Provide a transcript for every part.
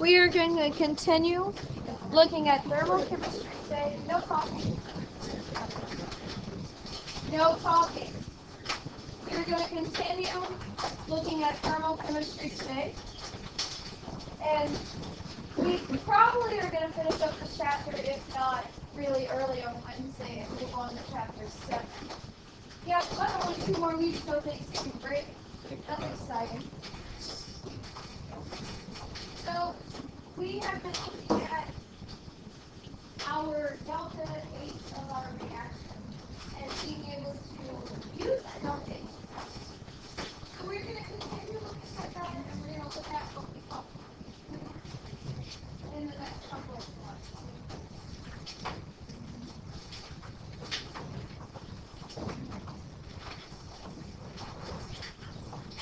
We are going to continue looking at thermochemistry today. No talking. No talking. We're going to continue looking at thermochemistry today. And we probably are going to finish up this chapter, if not really early on Wednesday, and move on to chapter 7. Yeah, but only 2 more weeks, so things can break. That's exciting. So, we have been looking at our delta H of our reaction and being able to use that delta H. So we're going to continue looking at that, and we're going to look at what we call in the next couple of slides.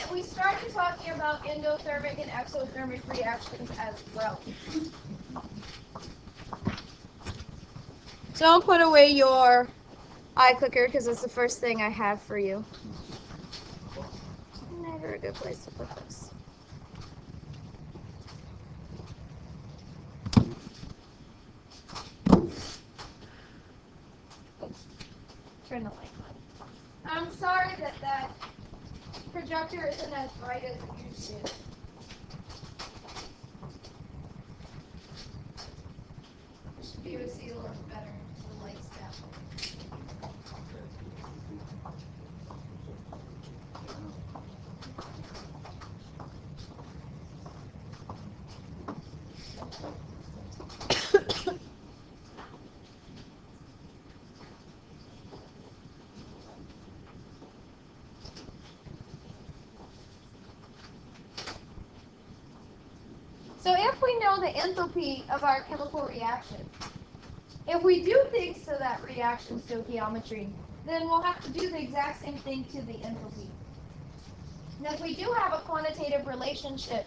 And we started talking about endothermic and exothermic reactions as well. Don't put away your iClicker because it's the first thing I have for you. Never a good place to put this. Turn the light on. I'm sorry that projector isn't as bright as it used to. I should be able to see a little better with the lights down. So if we know the enthalpy of our chemical reaction, if we do things to that reaction stoichiometry, then we'll have to do the exact same thing to the enthalpy. Now, we do have a quantitative relationship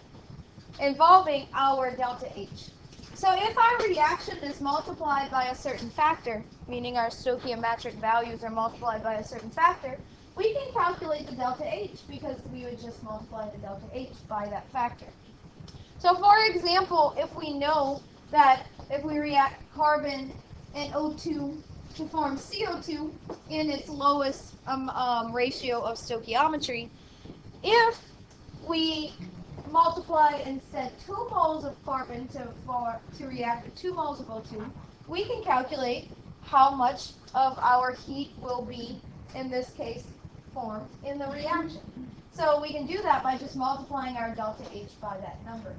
involving our delta H. So if our reaction is multiplied by a certain factor, meaning our stoichiometric values are multiplied by a certain factor, we can calculate the delta H because we would just multiply the delta H by that factor. So for example, if we know that if we react carbon and O2 to form CO2 in its lowest ratio of stoichiometry, if we multiply instead 2 moles of carbon to react with 2 moles of O2, we can calculate how much of our heat will be, in this case, formed in the reaction. So we can do that by just multiplying our delta H by that number.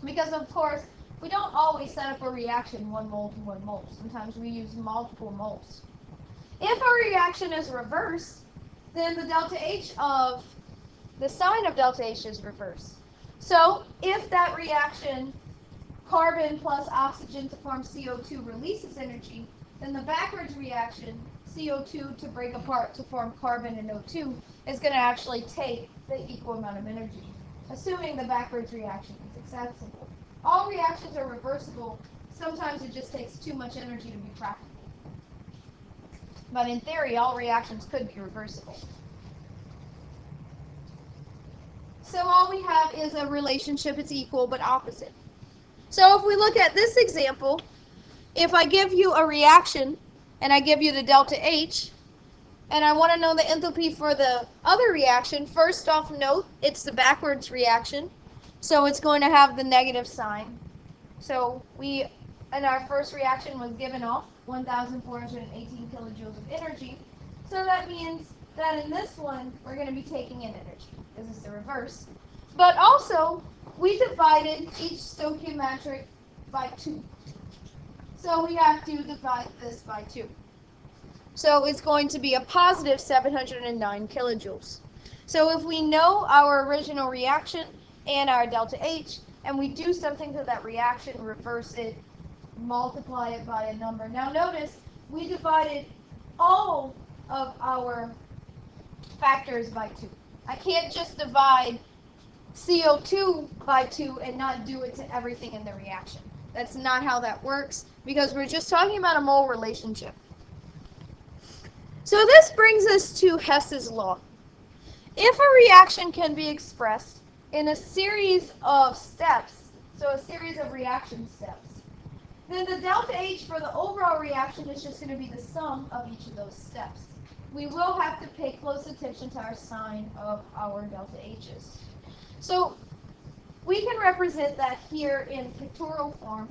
Because of course, we don't always set up a reaction 1 mole to 1 mole. Sometimes we use multiple moles. If our reaction is reversed, then the delta H of the sign of delta H is reversed. So if that reaction, carbon plus oxygen to form CO2 releases energy, then the backwards reaction, CO2 to break apart to form carbon and O2, is going to actually take the equal amount of energy, assuming the backwards reaction is accessible. All reactions are reversible. Sometimes it just takes too much energy to be practical. But in theory, all reactions could be reversible. So all we have is a relationship. It's equal but opposite. So if we look at this example, if I give you a reaction and I give you the delta H, and I want to know the enthalpy for the other reaction, first off note, it's the backwards reaction. So it's going to have the negative sign. So we, in our first reaction, was given off 1,418 kilojoules of energy. So that means that in this one, we're going to be taking in energy. This is the reverse. But also, we divided each stoichiometric by 2. So we have to divide this by 2. So it's going to be a positive 709 kilojoules. So if we know our original reaction and our delta H, and we do something to that reaction, reverse it, multiply it by a number. Now notice, we divided all of our factors by 2. I can't just divide CO2 by 2 and not do it to everything in the reaction. That's not how that works, because we're just talking about a mole relationship. So this brings us to Hess's law. If a reaction can be expressed in a series of steps, So a series of reaction steps. Then the delta H for the overall reaction is just going to be the sum of each of those steps. We will have to pay close attention to our sign of our delta H's. So we can represent that here in pictorial form.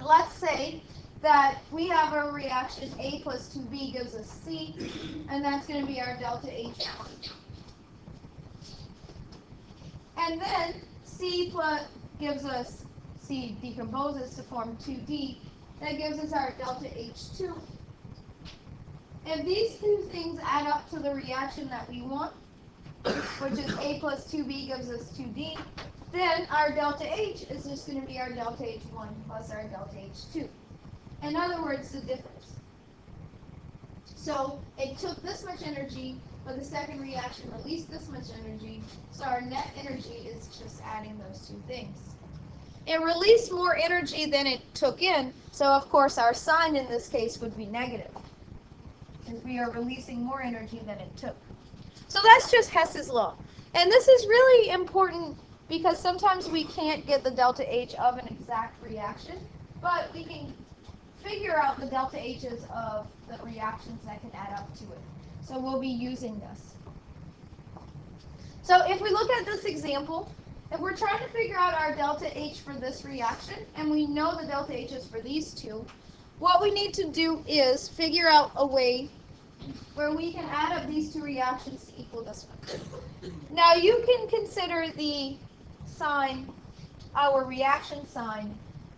Let's say that we have a reaction A plus 2B gives us C, and that's going to be our delta H. And then C plus gives us, C decomposes to form 2D, that gives us our delta H2. If these two things add up to the reaction that we want, which is A plus 2B gives us 2D, then our delta H is just going to be our delta H1 plus our delta H2. In other words, the difference. So it took this much energy, but the second reaction released this much energy, so our net energy is just adding those two things. It released more energy than it took in, so of course our sign in this case would be negative, because we are releasing more energy than it took. So that's just Hess's law. And this is really important because sometimes we can't get the delta H of an exact reaction, but we can figure out the delta H's of the reactions that can add up to it. So we'll be using this. So if we look at this example, if we're trying to figure out our delta H for this reaction, and we know the delta H's for these two, what we need to do is figure out a way where we can add up these two reactions to equal this one. Now you can consider the sign, our reaction sign,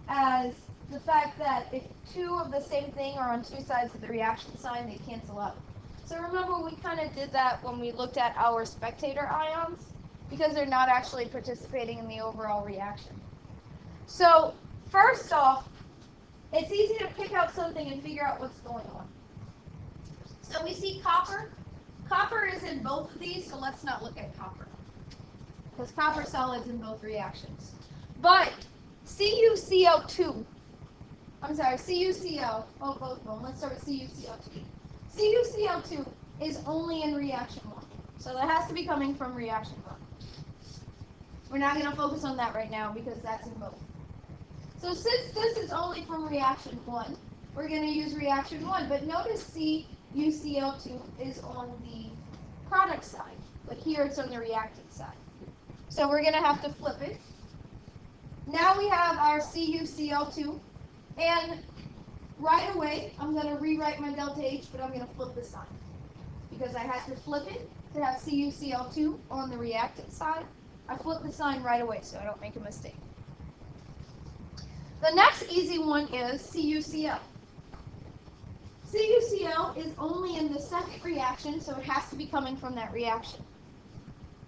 as the fact that if two of the same thing are on two sides of the reaction sign, they cancel out. So remember, we kind of did that when we looked at our spectator ions, because they're not actually participating in the overall reaction. So first off, it's easy to pick out something and figure out what's going on. So we see copper. Copper is in both of these, so let's not look at copper, because copper solid's in both reactions. But CuCl2, I'm sorry, CuCl, both of them. Let's start with CuCl2. CuCl2 is only in reaction 1, so that has to be coming from reaction 1. We're not going to focus on that right now because that's in both. So since this is only from reaction 1, we're going to use reaction 1, but notice CuCl2 is on the product side, but here it's on the reactant side. So we're going to have to flip it. Now we have our CuCl2, and right away I'm going to rewrite my delta H, but I'm going to flip the sign, because I had to flip it to have CuCl2 on the reactant side. I flip the sign right away so I don't make a mistake. The next easy one is CuCl. CuCl is only in the second reaction, so it has to be coming from that reaction.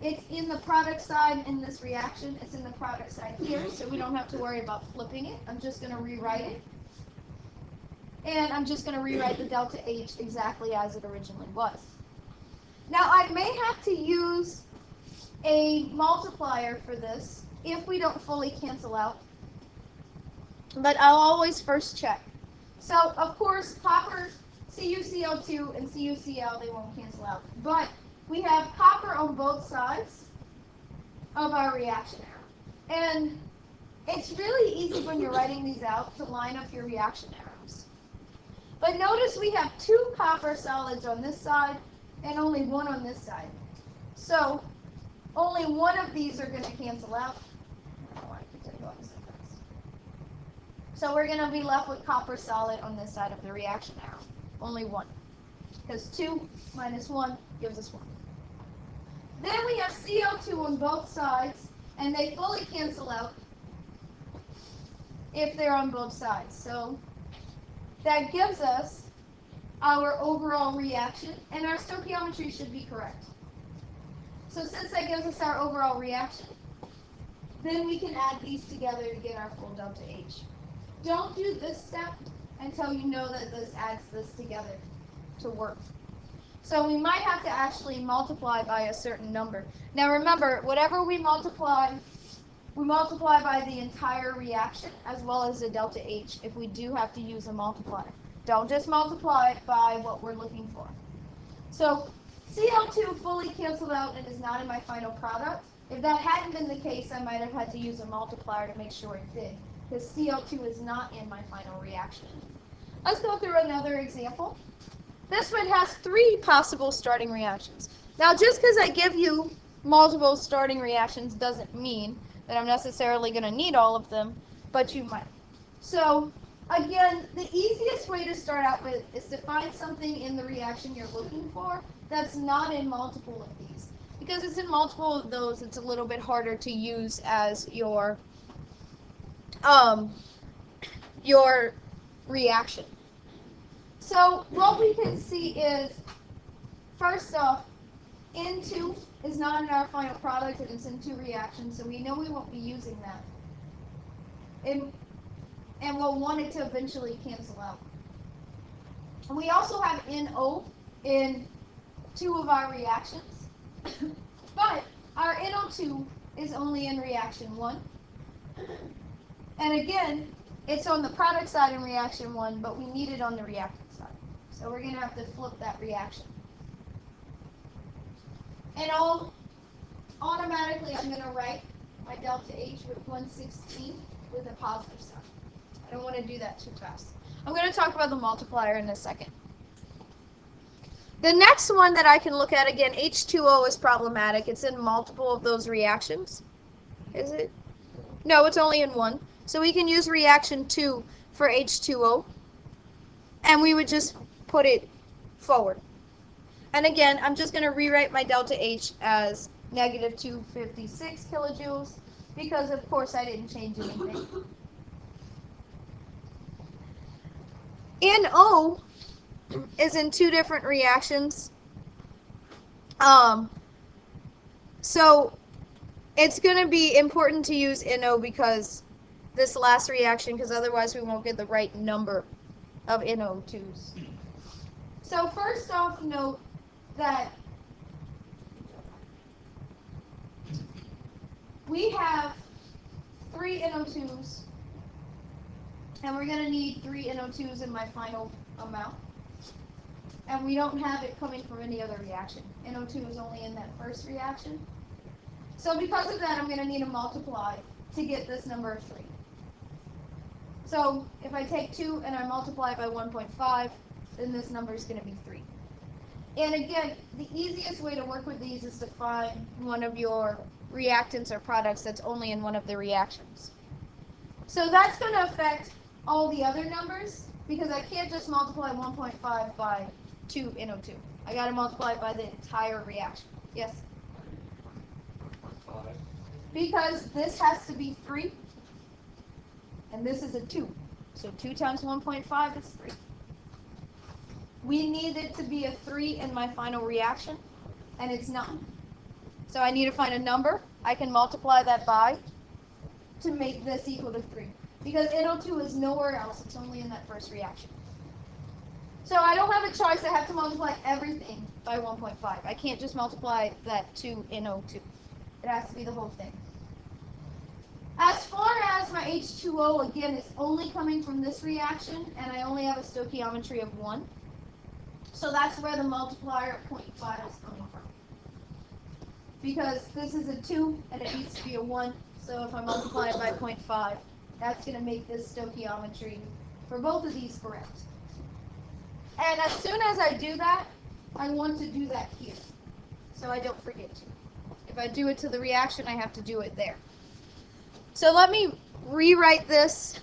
It's in the product side in this reaction. It's in the product side here, so we don't have to worry about flipping it. I'm just going to rewrite it. And I'm just going to rewrite the delta H exactly as it originally was. Now, I may have to use a multiplier for this if we don't fully cancel out, but I'll always first check. So, of course, copper, CuCl2, and CuCl, they won't cancel out. But we have copper on both sides of our reaction arrow. And it's really easy when you're writing these out to line up your reaction arrows. But notice we have 2 copper solids on this side and only 1 on this side. So only one of these are going to cancel out. So we're going to be left with copper solid on this side of the reaction arrow. Only 1. Because 2 minus 1 gives us 1. Then we have Cl2 on both sides, and they fully cancel out if they're on both sides. So that gives us our overall reaction, and our stoichiometry should be correct. So since that gives us our overall reaction, then we can add these together to get our full delta H. Don't do this step until you know that this adds this together to work. So we might have to actually multiply by a certain number. Now remember, whatever we multiply by the entire reaction as well as the delta H if we do have to use a multiplier. Don't just multiply it by what we're looking for. So Cl2 fully canceled out and is not in my final product. If that hadn't been the case, I might have had to use a multiplier to make sure it did, because Cl2 is not in my final reaction. Let's go through another example. This one has 3 possible starting reactions. Now, just because I give you multiple starting reactions doesn't mean that I'm necessarily going to need all of them, but you might. So, again, the easiest way to start out with is to find something in the reaction you're looking for that's not in multiple of these. Because it's in multiple of those, it's a little bit harder to use as your reaction. So what we can see is, first off, N2 is not in our final product, and it's in 2 reactions, so we know we won't be using that. And we'll want it to eventually cancel out. And we also have NO in 2 of our reactions, but our NO2 is only in reaction 1. And again, it's on the product side in reaction 1, but we need it on the reactant side. So we're going to have to flip that reaction. And automatically, I'm going to write my delta H with 116 with a positive sign. I don't want to do that too fast. I'm going to talk about the multiplier in a second. The next one that I can look at, again, H2O is problematic. It's in multiple of those reactions. Is it? No, it's only in 1. So we can use reaction 2 for H2O. And we would just put it forward. And again, I'm just going to rewrite my delta H as negative 256 kilojoules because, of course, I didn't change anything. NO is in 2 different reactions. So it's going to be important to use NO because this last reaction, because otherwise we won't get the right number of NO2s. So first off, note that we have 3 NO2s, and we're going to need 3 NO2s in my final amount. And we don't have it coming from any other reaction. NO2 is only in that first reaction. So because of that, I'm going to need to multiply to get this number of 3. So if I take 2 and I multiply it by 1.5, then this number is going to be 3. And again, the easiest way to work with these is to find one of your reactants or products that's only in one of the reactions. So that's going to affect all the other numbers because I can't just multiply 1.5 by 2 NO2. I got to multiply it by the entire reaction. Yes? 5. Because this has to be 3, and this is a 2. So 2 times 1.5 is 3. We need it to be a 3 in my final reaction, and it's not. So I need to find a number I can multiply that by to make this equal to 3. Because NO2 is nowhere else, it's only in that first reaction. So I don't have a choice, I have to multiply everything by 1.5. I can't just multiply that to NO2. It has to be the whole thing. As far as my H2O, again, it's only coming from this reaction, and I only have a stoichiometry of 1. So that's where the multiplier of 0.5 is coming from. Because this is a 2, and it needs to be a 1, so if I multiply it by 0.5, that's going to make this stoichiometry for both of these correct. And as soon as I do that, I want to do that here, so I don't forget to. If I do it to the reaction, I have to do it there. So let me rewrite this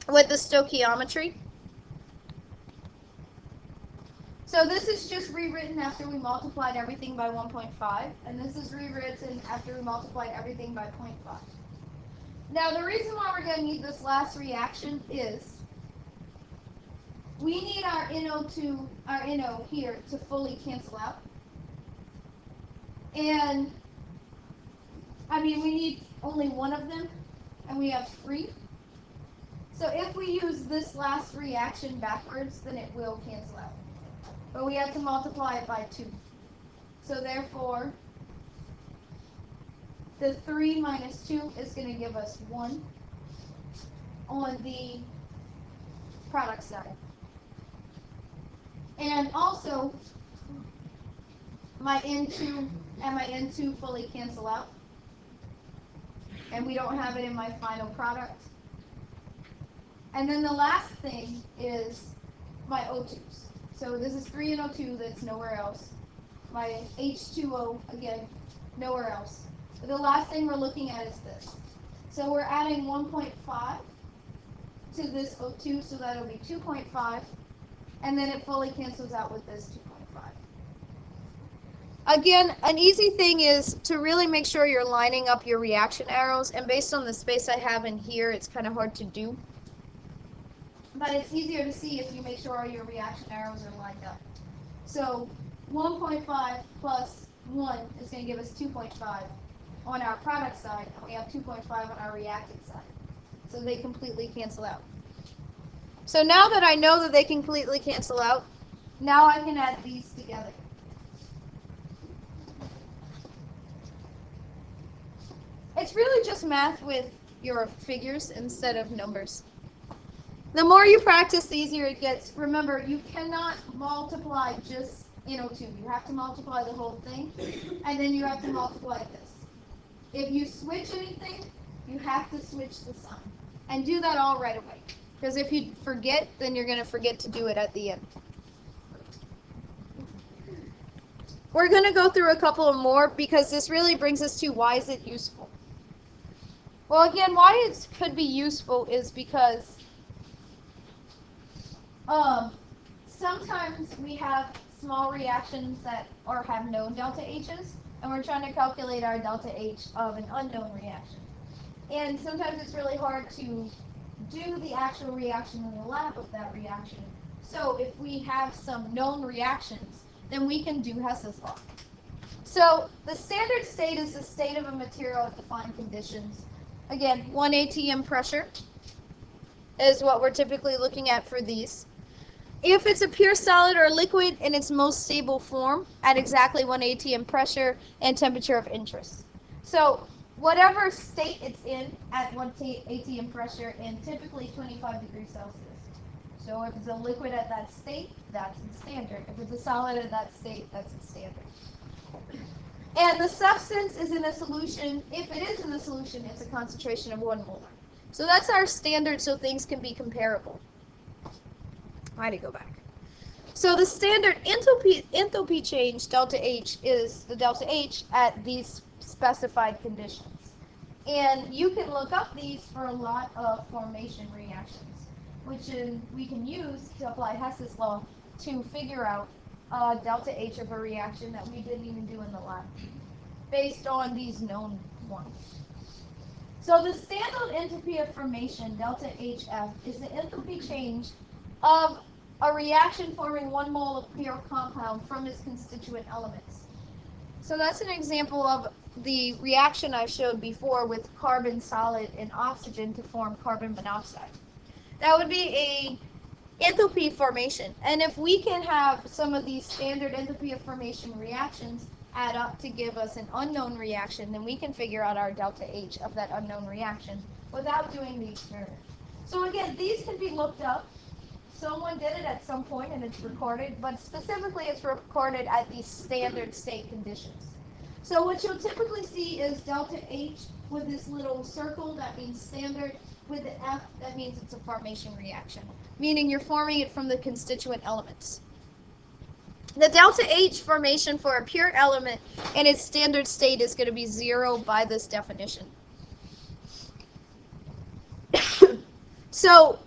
with the stoichiometry. So this is just rewritten after we multiplied everything by 1.5, and this is rewritten after we multiplied everything by 0.5. Now the reason why we're going to need this last reaction is we need our NO here to fully cancel out. And we need only one of them, and we have 3. So if we use this last reaction backwards, then it will cancel out. But we have to multiply it by 2. So therefore, the 3 minus 2 is going to give us 1 on the product side. And also, my N2 and my N2 fully cancel out. And we don't have it in my final product. And then the last thing is my O2s. So this is 3NO2 that's nowhere else. My H2O, again, nowhere else. But the last thing we're looking at is this. So we're adding 1.5 to this O2, so that'll be 2.5. And then it fully cancels out with this 2.5. Again, an easy thing is to really make sure you're lining up your reaction arrows. And based on the space I have in here, it's kind of hard to do. But it's easier to see if you make sure all your reaction arrows are lined up. So 1.5 plus 1 is going to give us 2.5 on our product side, and we have 2.5 on our reactant side. So they completely cancel out. So now that I know that they completely cancel out, now I can add these together. It's really just math with your figures instead of numbers. The more you practice, the easier it gets. Remember, you cannot multiply just NO2. You have to multiply the whole thing, and then you have to multiply this. If you switch anything, you have to switch the sign. And do that all right away. Because if you forget, then you're going to forget to do it at the end. We're going to go through a couple of more because this really brings us to why is it useful? Well, again, why it could be useful is because sometimes we have small reactions that have known delta H's, and we're trying to calculate our delta H of an unknown reaction. And sometimes it's really hard to do the actual reaction in the lab of that reaction. So if we have some known reactions, then we can do Hess's law. So the standard state is the state of a material at defined conditions. Again, 1 atm pressure is what we're typically looking at for these. If it's a pure solid or liquid in its most stable form at exactly 1 atm pressure and temperature of interest. So whatever state it's in at 1 atm pressure and typically 25 degrees Celsius. So if it's a liquid at that state, that's in standard. If it's a solid at that state, that's in standard. And the substance is in a solution. If it is in the solution, it's a concentration of 1 molar. So that's our standard so things can be comparable. I had to go back. So the standard enthalpy change, delta H, is the delta H at these specified conditions. And you can look up these for a lot of formation reactions, which we can use to apply Hess's law to figure out delta H of a reaction that we didn't even do in the lab, based on these known ones. So the standard enthalpy of formation, delta HF, is the enthalpy change of a reaction forming 1 mole of pure compound from its constituent elements. So that's an example of the reaction I showed before with carbon solid and oxygen to form carbon monoxide. That would be a enthalpy formation. And if we can have some of these standard enthalpy of formation reactions add up to give us an unknown reaction, then we can figure out our delta H of that unknown reaction without doing the experiment. So again, these can be looked up. Someone did it at some point and it's recorded, but specifically it's recorded at these standard state conditions. So what you'll typically see is delta H with this little circle, that means standard, with the F, that means it's a formation reaction, meaning you're forming it from the constituent elements. The delta H formation for a pure element in its standard state is going to be 0 by this definition. So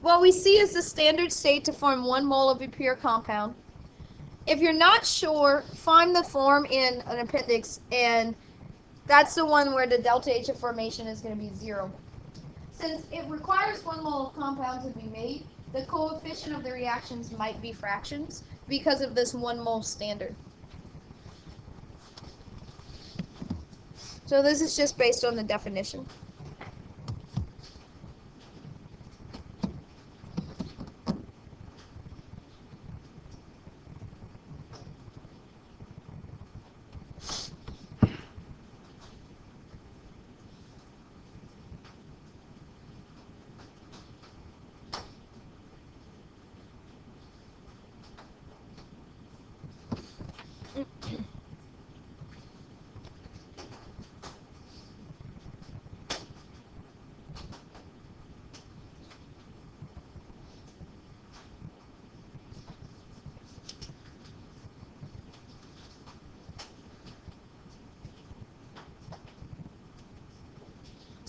what we see is the standard state to form 1 mole of a pure compound. If you're not sure, find the form in an appendix, and that's the one where the delta H of formation is going to be 0. Since it requires 1 mole of compound to be made, the coefficient of the reactions might be fractions because of this 1 mole standard. So this is just based on the definition.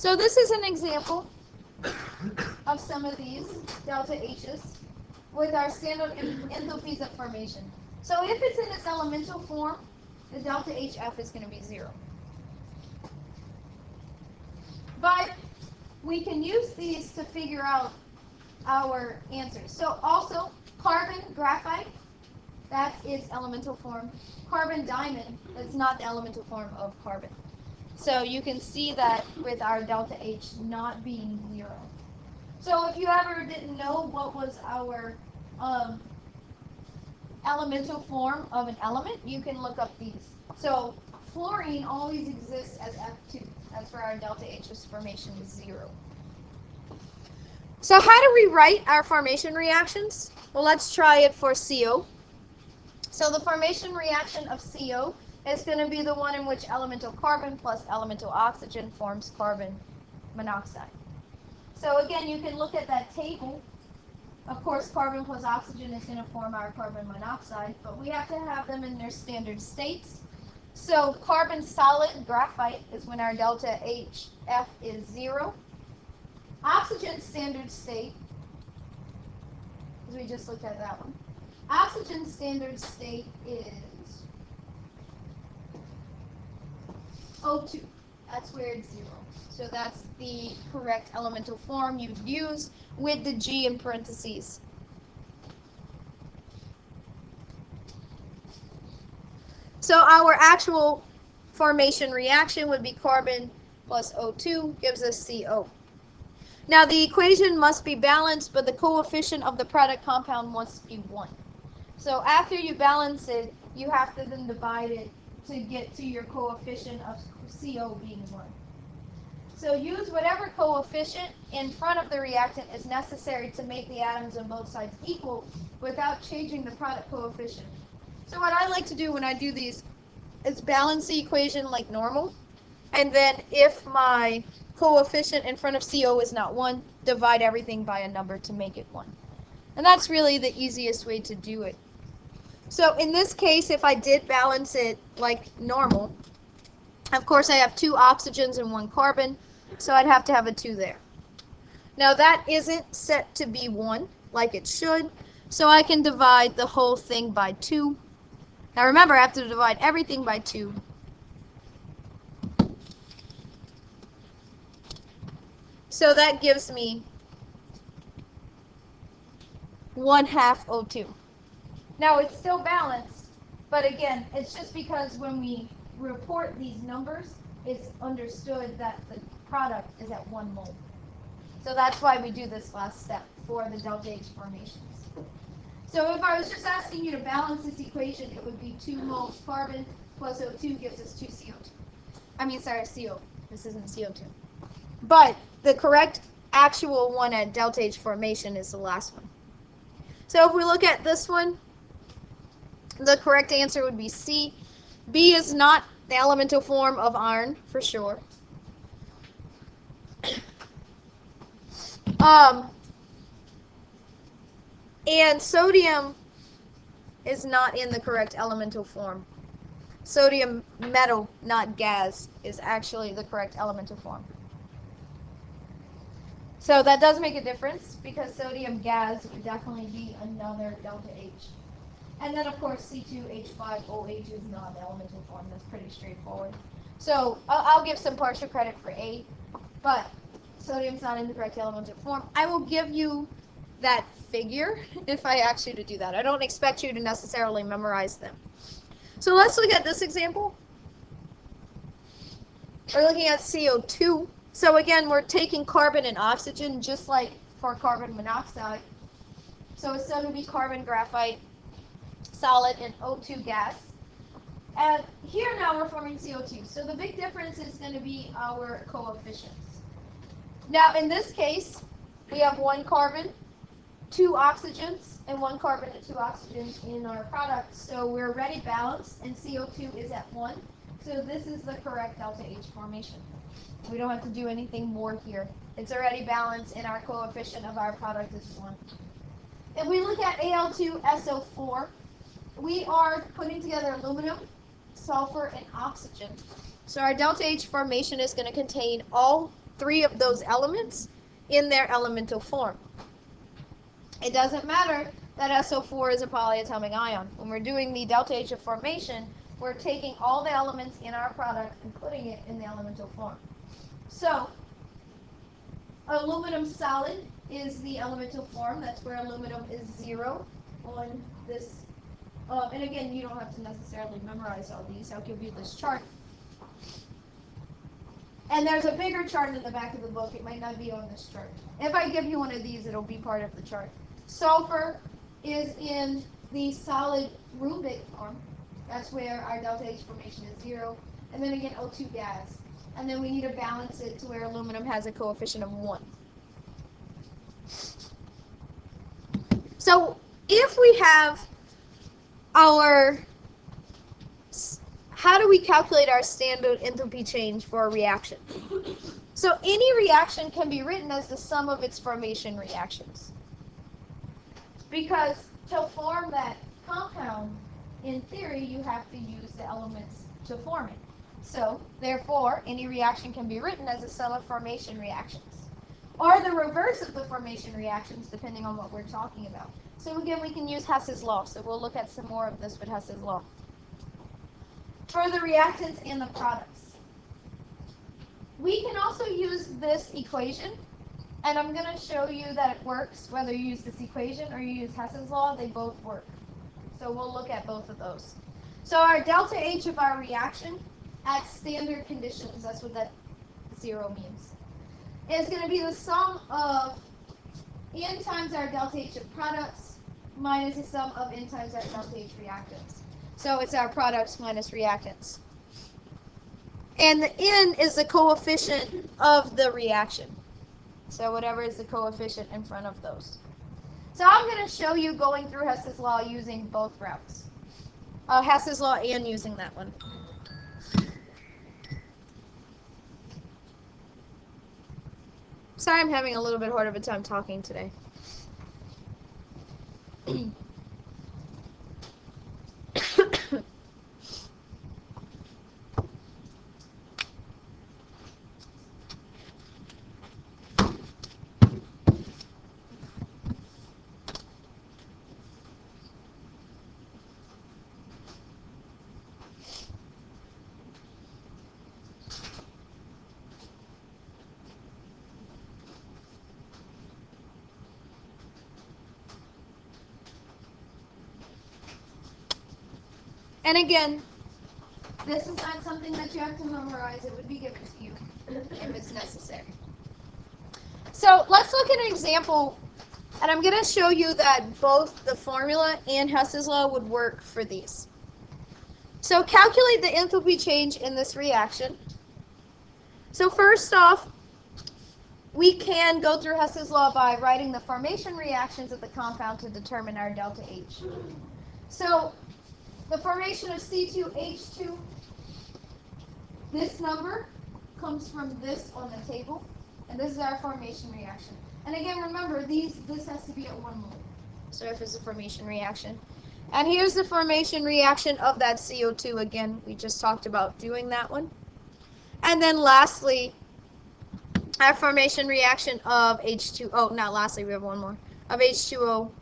So this is an example of some of these delta H's with our standard enthalpies of formation. So if it's in its elemental form, the delta HF is going to be 0. But we can use these to figure out our answers. So also, carbon graphite, that is elemental form. Carbon diamond, that's not the elemental form of carbon. So you can see that with our delta H not being 0. So if you ever didn't know what was our elemental form of an element, you can look up these. So fluorine always exists as F2. That's where our delta H's formation is 0. So how do we write our formation reactions? Well, let's try it for CO. So the formation reaction of CO is going to be the one in which elemental carbon plus elemental oxygen forms carbon monoxide. So again, you can look at that table. Of course, carbon plus oxygen is going to form our carbon monoxide, but we have to have them in their standard states. So carbon solid graphite is when our delta HF is 0. Oxygen standard state, because we just looked at that one. Oxygen standard state is O2. That's where it's 0. So that's the correct elemental form you'd use with the G in parentheses. So our actual formation reaction would be carbon plus O2 gives us CO. Now the equation must be balanced, but the coefficient of the product compound must be 1. So after you balance it, you have to then divide it to get to your coefficient of CO being 1. So use whatever coefficient in front of the reactant is necessary to make the atoms on both sides equal without changing the product coefficient. So what I like to do when I do these is balance the equation like normal, and then if my coefficient in front of CO is not 1, divide everything by a number to make it 1. And that's really the easiest way to do it. So in this case, if I did balance it like normal, of course I have 2 oxygens and 1 carbon, so I'd have to have a 2 there. Now that isn't set to be 1 like it should, so I can divide the whole thing by 2. Now remember, I have to divide everything by 2. So that gives me 1/2 O2. Now it's still balanced, but again, it's just because when we report these numbers, it's understood that the product is at 1 mole. So that's why we do this last step for the delta H formations. So if I was just asking you to balance this equation, it would be 2 moles carbon plus O2 gives us 2 CO2. I mean, sorry, CO. This isn't CO2. But the correct actual one at delta H formation is the last one. So if we look at this one, the correct answer would be C. B is not the elemental form of iron, for sure. And sodium is not in the correct elemental form. Sodium metal, not gas, is actually the correct elemental form. So that does make a difference, because sodium gas would definitely be another delta H. And then, of course, C2H5OH is not the elemental form. That's pretty straightforward. So I'll give some partial credit for A, but sodium's not in the correct elemental form. I will give you that figure if I ask you to do that. I don't expect you to necessarily memorize them. So let's look at this example. We're looking at CO2. So again, we're taking carbon and oxygen just like for carbon monoxide. So it's going to be carbon graphite solid and O2 gas. And here now we're forming CO2. So the big difference is going to be our coefficients. Now in this case, we have 1 carbon, 2 oxygens, and 1 carbon and 2 oxygens in our product. So we're already balanced, and CO2 is at 1. So this is the correct delta H formation. We don't have to do anything more here. It's already balanced, and our coefficient of our product is 1. If we look at Al2SO4, we are putting together aluminum, sulfur, and oxygen. So our delta H formation is going to contain all 3 of those elements in their elemental form. It doesn't matter that SO4 is a polyatomic ion. When we're doing the delta H of formation, we're taking all the elements in our product and putting it in the elemental form. So, aluminum solid is the elemental form. That's where aluminum is 0 on this. And again, you don't have to necessarily memorize all these. I'll give you this chart. And there's a bigger chart in the back of the book. It might not be on this chart. If I give you one of these, it'll be part of the chart. Sulfur is in the solid rhombic form. That's where our delta H formation is 0. And then again, O2 gas. And then we need to balance it to where aluminum has a coefficient of 1. So if we have our, how do we calculate our standard enthalpy change for a reaction? So any reaction can be written as the sum of its formation reactions. Because to form that compound, in theory, you have to use the elements to form it. So, therefore, any reaction can be written as a sum of formation reactions. Or the reverse of the formation reactions, depending on what we're talking about. So again, we can use Hess's law. So we'll look at some more of this with Hess's law. For the reactants and the products. We can also use this equation. And I'm going to show you that it works, whether you use this equation or you use Hess's law, they both work. So we'll look at both of those. So our delta H of our reaction at standard conditions, that's what that 0 means, is going to be the sum of N times our delta H of products minus the sum of N times our delta H reactants. So it's our products minus reactants. And the N is the coefficient of the reaction. So whatever is the coefficient in front of those. So I'm going to show you going through Hess's law using both routes. Hess's law and using that one. Sorry, I'm having a little bit hard of a time talking today. And again, this is not something that you have to memorize. It would be given to you if it's necessary. So let's look at an example, and I'm going to show you that both the formula and Hess's law would work for these. So calculate the enthalpy change in this reaction. So first off, we can go through Hess's law by writing the formation reactions of the compound to determine our delta H. So the formation of C2H2, this number comes from this on the table, and this is our formation reaction. And again, remember, this has to be at 1 mole. So if it's a formation reaction. And here's the formation reaction of that CO2. Again, we just talked about doing that one. And then lastly, our formation reaction of H2O. Oh, not lastly, we have one more. Of H2O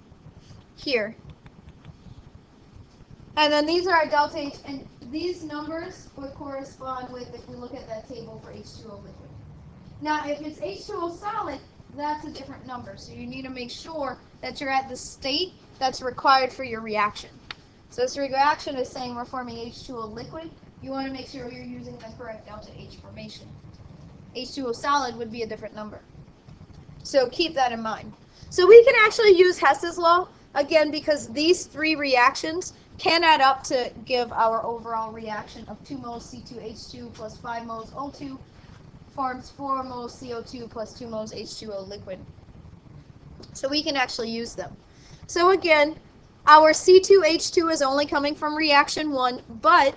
here. And then these are our delta H, and these numbers would correspond with if we look at that table for H2O liquid. Now, if it's H2O solid, that's a different number. So you need to make sure that you're at the state that's required for your reaction. So this reaction is saying we're forming H2O liquid. You want to make sure you're using the correct delta H formation. H2O solid would be a different number. So keep that in mind. So we can actually use Hess's law, again, because these 3 reactions can add up to give our overall reaction of 2 moles C2H2 plus 5 moles O2 forms 4 moles CO2 plus 2 moles H2O liquid. So we can actually use them. So again, our C2H2 is only coming from reaction 1, but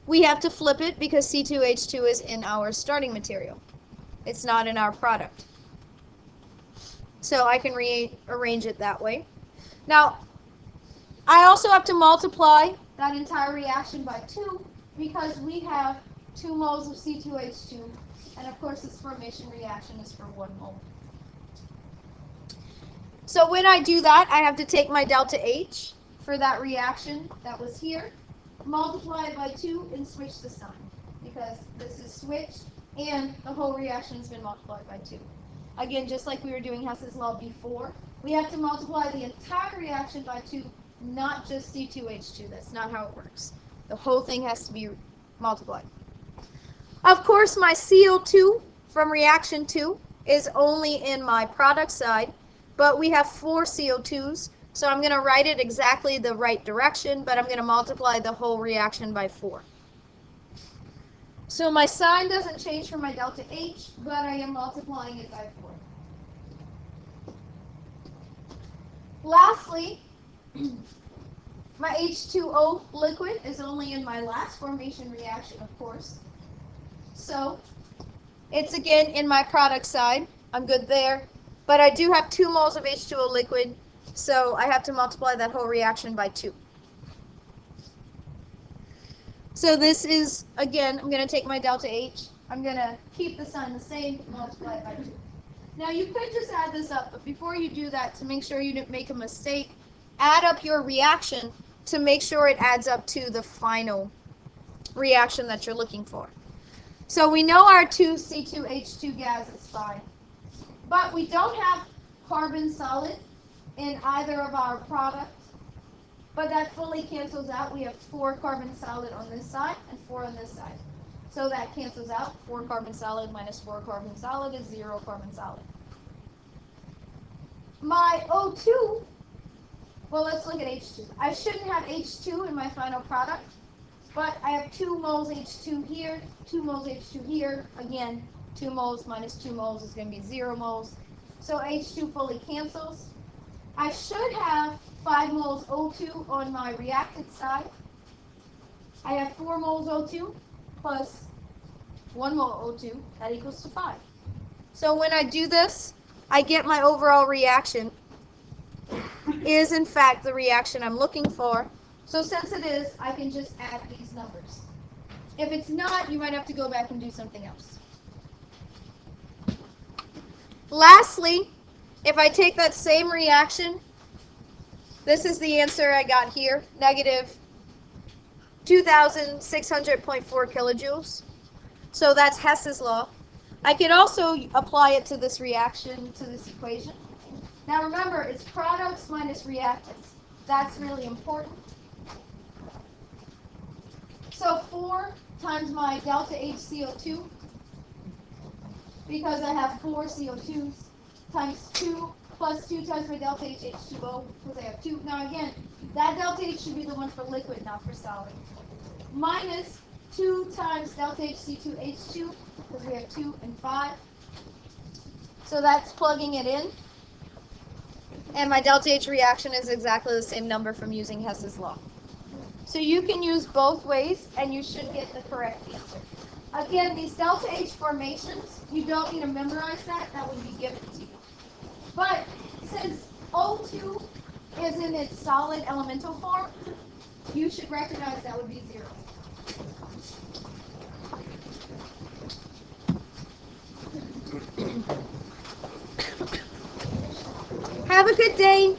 we have to flip it because C2H2 is in our starting material. It's not in our product. So I can rearrange it that way. Now, I also have to multiply that entire reaction by 2 because we have 2 moles of C2H2, and of course this formation reaction is for 1 mole. So when I do that, I have to take my delta H for that reaction that was here, multiply it by 2, and switch the sign, because this is switched, and the whole reaction has been multiplied by 2. Again, just like we were doing Hess's law before, we have to multiply the entire reaction by 2, not just C2H2. That's not how it works. The whole thing has to be multiplied. Of course, my CO2 from reaction 2 is only in my product side, but we have 4 CO2s, so I'm going to write it exactly the right direction, but I'm going to multiply the whole reaction by 4. So my sign doesn't change for my delta H, but I am multiplying it by 4. Lastly, my H2O liquid is only in my last formation reaction, of course. So it's again in my product side. I'm good there. But I do have 2 moles of H2O liquid, so I have to multiply that whole reaction by 2. So this is, again, I'm going to take my delta H. I'm going to keep the sign the same, multiply it by 2. Now you could just add this up, but before you do that, to make sure you didn't make a mistake, add up your reaction to make sure it adds up to the final reaction that you're looking for. So we know our 2C2H2 gas is fine, but we don't have carbon solid in either of our products, but that fully cancels out. We have 4 carbon solid on this side and 4 on this side. So that cancels out. 4 carbon solid minus 4 carbon solid is 0 carbon solid. My O2, well, let's look at H2. I shouldn't have H2 in my final product, but I have 2 moles H2 here, 2 moles H2 here. Again, 2 moles minus 2 moles is going to be 0 moles. So H2 fully cancels. I should have 5 moles O2 on my reactant side. I have 4 moles O2 plus 1 mole O2. That equals to 5. So when I do this, I get my overall reaction is in fact the reaction I'm looking for. So since it is, I can just add these numbers. If it's not, you might have to go back and do something else. Lastly, if I take that same reaction, this is the answer I got here, negative 2,600.4 kilojoules. So that's Hess's law. I could also apply it to this reaction, to this equation. Now remember, it's products minus reactants. That's really important. So 4 times my delta HCO2, because I have 4 CO2s, times 2 plus 2 times my delta H2O, because I have 2. Now again, that delta H should be the one for liquid, not for solid. Minus 2 times delta HC2H2, because we have 2 and 5. So that's plugging it in. And my delta H reaction is exactly the same number from using Hess's law. So you can use both ways, and you should get the correct answer. Again, these delta H formations, you don't need to memorize that. That would be given to you. But since O2 is in its solid elemental form, you should recognize that would be 0. Have a good day.